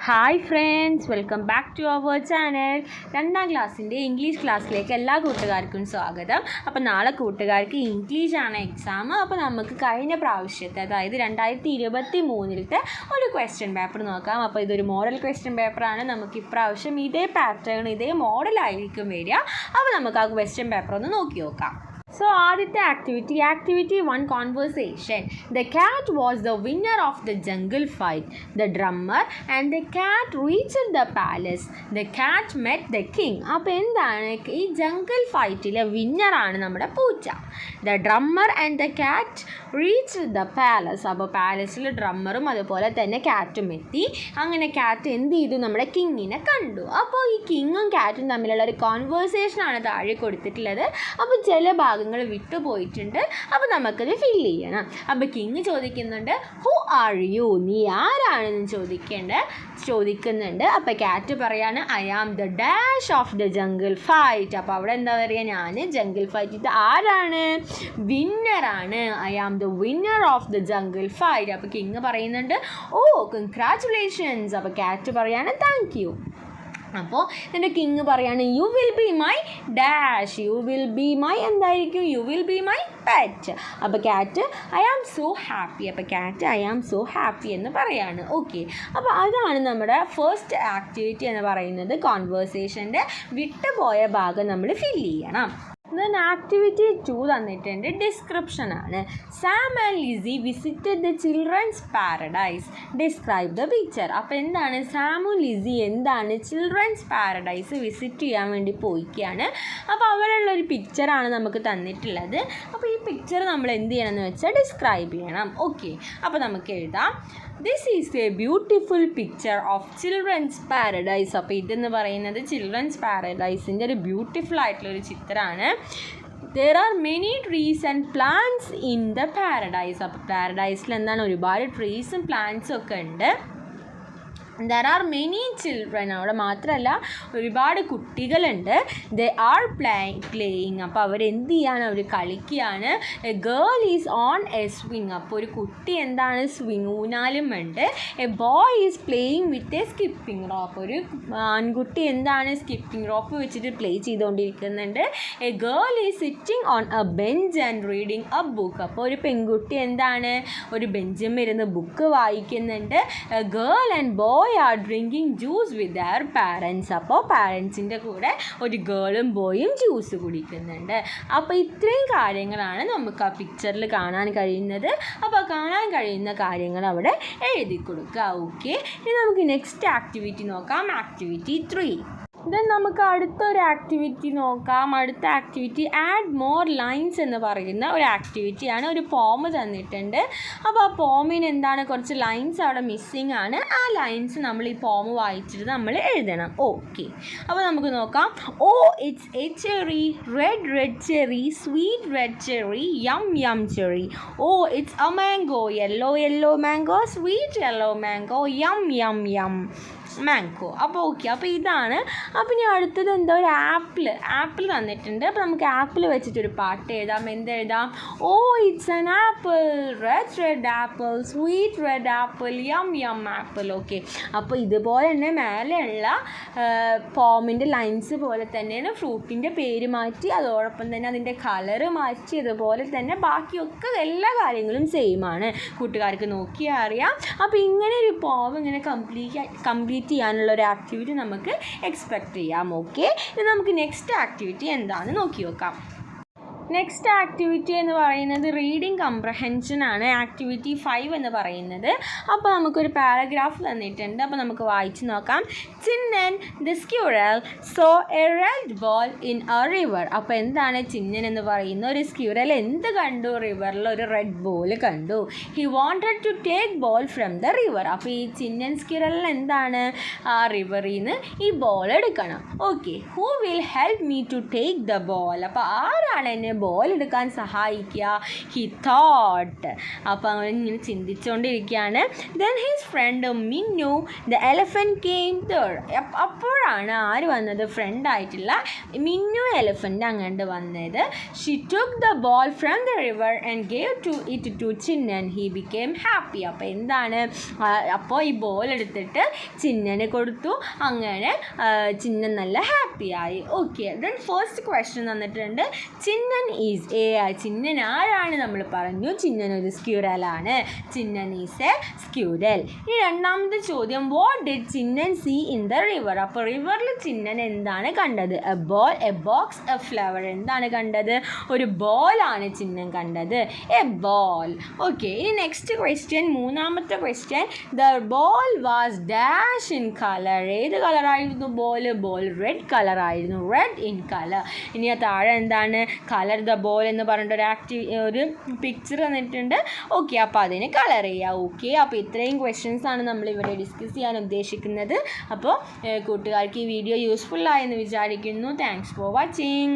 Hi friends, welcome back to our channel. 2ാം ക്ലാസ്സിൻ്റെ ഇംഗ്ലീഷ് ക്ലാസ്സിലേക്ക് എല്ലാ കൂട്ടുകാർക്കും സ്വാഗതം. അപ്പോൾ നാളെ കൂട്ടുകാർക്ക് ഇംഗ്ലീഷാണ് എക്സാം. അപ്പോൾ നമുക്ക് കഴിഞ്ഞ പ്രാവശ്യത്തെ, അതായത് 2023 ഒരു ക്വസ്റ്റ്യൻ പേപ്പർ നോക്കാം. അപ്പോൾ ഇതൊരു മോഡൽ ക്വസ്റ്റ്യൻ പേപ്പറാണ്. നമുക്ക് ഇപ്രാവശ്യം ഇതേ പാറ്റേൺ, ഇതേ മോഡലായിരിക്കും വരിക. അപ്പോൾ നമുക്ക് ആ ക്വസ്റ്റ്യൻ പേപ്പർ ഒന്ന് നോക്കി നോക്കാം. So, ആദ്യത്തെ activity 1, conversation. The cat was the winner of the jungle fight. The drummer and the cat reached the palace. The cat met the king. അപ്പോൾ എന്താണ് ഈ ജംഗിൾ ഫൈറ്റിലെ വിന്നറാണ് നമ്മുടെ പൂച്ച. The drummer and the cat reached the palace. അപ്പോൾ പാലസിൽ ഡ്രമ്മറും അതുപോലെ തന്നെ കാറ്റും എത്തി. അങ്ങനെ കാറ്റ് എന്ത് ചെയ്തു? നമ്മുടെ കിങ്ങിനെ കണ്ടു. അപ്പോൾ ഈ കിങ്ങും കാറ്റും തമ്മിലുള്ള ഒരു കോൺവേഴ്സേഷനാണ് താഴെ കൊടുത്തിട്ടുള്ളത്. അപ്പോൾ ചില ഭാഗങ്ങൾ വിട്ടുപോയിട്ടുണ്ട്. അപ്പോൾ നമുക്കത് ഫില്ല് ചെയ്യണം. അപ്പോൾ കിങ് ചോദിക്കുന്നുണ്ട്, ഹു ആർ യു? നീ ആരാണെന്ന് ചോദിക്കുന്നുണ്ട്. അപ്പോൾ കാറ്റ് പറയാണ്, I am the dash of the jungle fight. അപ്പോൾ അവിടെ എന്താ പറയുക? ഞാൻ ജംഗിൾ ഫൈറ്റ് ഇത് ആരാണ്? വിന്നറാണ്. I am the winner of the jungle fight. അപ്പോൾ കിങ് പറയുന്നുണ്ട്, ഓ കൺഗ്രാറ്റുലേഷൻസ്. അപ്പോൾ കാറ്റ് പറയാണ്, താങ്ക് യു. അപ്പോൾ എൻ്റെ കിങ് പറയാണ്, you will be my dash. You will be my എന്തായിരിക്കും? You will be my pet. അപ്പോൾ cat I am so happy. അപ്പോൾ cat I am so happy എന്ന് പറയാണ്. ഓക്കെ, അപ്പോൾ അതാണ് നമ്മുടെ ഫസ്റ്റ് ആക്ടിവിറ്റി എന്ന് പറയുന്നത്. കോൺവേഴ്സേഷൻ്റെ വിട്ടുപോയ ഭാഗം നമ്മൾ ഫില്ല് ചെയ്യണം. ദെൻ ആക്ടിവിറ്റി 2 തന്നിട്ടുണ്ട്, ഡിസ്ക്രിപ്ഷൻ ആണ്. Sam and Lizzy visited the children's paradise. Describe the picture. അപ്പോൾ എന്താണ്? സാമും ലിസി എന്താണ് ചിൽഡ്രൻസ് പാരഡൈസ് വിസിറ്റ് ചെയ്യാൻ വേണ്ടി പോയിക്കുകയാണ്. അപ്പോൾ അവിടെയുള്ളൊരു പിക്ചറാണ് നമുക്ക് തന്നിട്ടുള്ളത്. അപ്പോൾ ഈ പിക്ചർ നമ്മൾ എന്ത് ചെയ്യണമെന്ന് വെച്ചാൽ ഡിസ്ക്രൈബ് ചെയ്യണം. ഓക്കെ, അപ്പോൾ നമുക്ക് എഴുതാം, this is A beautiful picture of children's paradise. അപ്പോൾ ഇതെന്ന് പറയുന്നത് ചിൽഡ്രൻസ് പാരഡൈസിൻ്റെ ഒരു ബ്യൂട്ടിഫുൾ ആയിട്ടുള്ളൊരു ചിത്രമാണ്. There are many trees and plants in the paradise. അപ്പോൾ പാരഡൈസിൽ എന്താണ്? ഒരുപാട് ട്രീസും പ്ലാന്റ്സും ഒക്കെ ഉണ്ട്. There are many children. അവിടെ മാത്രമല്ല ഒരുപാട് കുട്ടികളുണ്ട്. They are playing. അപ്പോൾ അവരെന്ത് ചെയ്യാണ്? അവർ കളിക്കുകയാണ്. A girl is on a swing. അപ്പോൾ ഒരു കുട്ടി എന്താണ്? സ്വിങ്, ഊനാലും ഉണ്ട്. A boy is playing with a skipping rope. ഒരു ആൺകുട്ടി എന്താണ്? സ്കിപ്പിംഗ് റോപ്പ് വെച്ചിട്ട് പ്ലേ ചെയ്തുകൊണ്ടിരിക്കുന്നുണ്ട്. A girl is sitting on a bench and reading a book. അപ്പോൾ ഒരു പെൺകുട്ടി എന്താണ്? ഒരു ബെഞ്ചിൽ ഇരുന്ന് ബുക്ക് വായിക്കുന്നുണ്ട്. A girl and boy are drinking juice with their parents. അപ്പോൾ പാരൻസിൻ്റെ കൂടെ ഒരു ഗേളും ബോയും ജ്യൂസ് കുടിക്കുന്നുണ്ട്. അപ്പോൾ ഇത്രയും കാര്യങ്ങളാണ് നമുക്ക് ആ പിക്ചറിൽ കാണാൻ കഴിയുന്നത്. അപ്പോൾ കാണാൻ കഴിയുന്ന കാര്യങ്ങൾ അവിടെ എഴുതി കൊടുക്കുക. ഓക്കെ, ഇനി നമുക്ക് നെക്സ്റ്റ് ആക്ടിവിറ്റി നോക്കാം. ആക്ടിവിറ്റി 3. ദെൻ നമുക്ക് അടുത്തൊരു ആക്ടിവിറ്റി നോക്കാം. അടുത്ത ആക്ടിവിറ്റി ആഡ് മോർ ലൈൻസ് എന്ന് പറയുന്ന ഒരു ആക്ടിവിറ്റിയാണ്. ഒരു പോം തന്നിട്ടുണ്ട്. അപ്പോൾ ആ പോമിന് എന്താണ്? കുറച്ച് ലൈൻസ് അവിടെ മിസ്സിങ് ആണ്. ആ ലൈൻസ് നമ്മൾ ഈ പോം വായിച്ചിട്ട് നമ്മൾ എഴുതണം. ഓക്കെ, അപ്പോൾ നമുക്ക് നോക്കാം. Oh it's a cherry, red cherry, sweet red cherry, yum cherry. Oh it's a mango, yellow mango, sweet yellow mango, yum mango. അപ്പോൾ ഓക്കെ, അപ്പോൾ ഇതാണ്. അപ്പോൾ ഇനി അടുത്തത് എന്താ? ഒരു ആപ്പിൾ തന്നിട്ടുണ്ട്. അപ്പോൾ നമുക്ക് ആപ്പിൾ വെച്ചിട്ടൊരു പാട്ട് എഴുതാം. എന്തെഴുതാം? Oh it's an apple, red apple, sweet red apple, yum apple. Okay, അപ്പോൾ ഇതുപോലെ തന്നെ മേലെയുള്ള പോമിൻ്റെ ലൈൻസ് പോലെ തന്നെയാണ് ഫ്രൂട്ടിൻ്റെ പേര് മാറ്റി, അതോടൊപ്പം തന്നെ അതിൻ്റെ കളറ് മാറ്റി, അതുപോലെ തന്നെ ബാക്കിയൊക്കെ എല്ലാ കാര്യങ്ങളും സെയിം ആണ്. കൂട്ടുകാർക്ക് നോക്കിയാൽ അറിയാം. അപ്പോൾ ഇങ്ങനെ ഒരു പോം ഇങ്ങനെ കംപ്ലീറ്റ് ചെയ്യാനുള്ള ഒരു ആക്ടിവിറ്റി നമുക്ക് എക്സ്പെക്റ്റ് ചെയ്യാം. ഓക്കെ, ഇനി നമുക്ക് നെക്സ്റ്റ് ആക്ടിവിറ്റി എന്താണെന്ന് നോക്കി നോക്കാം. നെക്സ്റ്റ് ആക്ടിവിറ്റി എന്ന് പറയുന്നത് റീഡിങ് കംപ്രഹെൻഷൻ ആണ്. ആക്ടിവിറ്റി 5 എന്ന് പറയുന്നത്. അപ്പോൾ നമുക്കൊരു പാരഗ്രാഫ് തന്നിട്ടുണ്ട്. അപ്പോൾ നമുക്ക് വായിച്ച് നോക്കാം. Chinnan the squirrel so A red ball in A river. അപ്പോൾ എന്താണ് ചിന്നൻ എന്ന് പറയുന്ന ഒരു സ്ക്യൂറൽ എന്ത് കണ്ടു? റിവറിൽ ഒരു റെഡ് ബോൾ കണ്ടു. He wanted to take ball from the river. അപ്പോൾ ഈ ചിന്നൻ സ്ക്യൂറലിൽ എന്താണ്? ആ റിവറിൽ നിന്ന് ഈ ബോൾ എടുക്കണം. Okay, who will help me to take the ball. അപ്പോൾ ആരാണ് എന്നെ ബോൾ എടുക്കാൻ സഹായിക്കുക? He thought. അപ്പോൾ അവൻ ഇങ്ങനെ ചിന്തിച്ചുകൊണ്ടിരിക്കുകയാണ്. Then his friend Minnu the elephant came there. അപ്പോഴാണ് ആര് വന്നത്? ഫ്രണ്ടായിട്ടുള്ള മിന്നു എലഫൻറ്റ് അങ്ങോട്ട് വന്നത്. She took the ball from the river and gave to Chinnan. He became happy. അപ്പോൾ എന്താണ്? അപ്പോൾ ഈ ബോൾ എടുത്തിട്ട് ചിന്നന് കൊടുത്തു. അങ്ങനെ ചിന്നൻ നല്ല ഹാപ്പിയായി. ഓക്കെ, ദെൻ ഫസ്റ്റ് ക്വസ്റ്റ്യൻ തന്നിട്ടുണ്ട്. Chinnan is A. ചിന്നൻ ആരാണ്? നമ്മൾ പറഞ്ഞു ചിന്നൻ ഒരു സ്ക്യൂരലാണ്. Chinnan is a squirrel. ഈ രണ്ടാമത്തെ ചോദ്യം, what did Chinnan see in the river? അപ്പോൾ റിവറിൽ ചിന്നൻ എന്താണ് കണ്ടത്? A ball, a box, a flower. എന്താണ് കണ്ടത്? ഒരു ബോളാണ് ചിന്നൻ കണ്ടത്. A ball. ഓക്കെ, ഇനി നെക്സ്റ്റ് ക്വസ്റ്റ്യൻ, മൂന്നാമത്തെ question. The ball was dash in colour. ഏത് കളറായിരുന്നു ബോൾ? ബോൾ റെഡ് കളറായിരുന്നു. Red in colour. ഇനി ആ താഴെ എന്താണ്? കളർ ദ ബോൾ എന്ന് പറഞ്ഞിട്ട് ഒരു പിക്ചർ തന്നിട്ടുണ്ട്. ഓക്കെ, അപ്പോൾ അതിന് കളർ ചെയ്യുക. ഓക്കെ, അപ്പോൾ ഇത്രയും ക്വസ്റ്റ്യൻസ് ആണ് നമ്മളിവിടെ ഡിസ്കസ് ചെയ്യാൻ ഉദ്ദേശിക്കുന്നത്. അപ്പോൾ കൂട്ടുകാർക്ക് ഈ വീഡിയോ യൂസ്ഫുൾ ആയെന്ന് വിചാരിക്കുന്നു. Thanks for watching.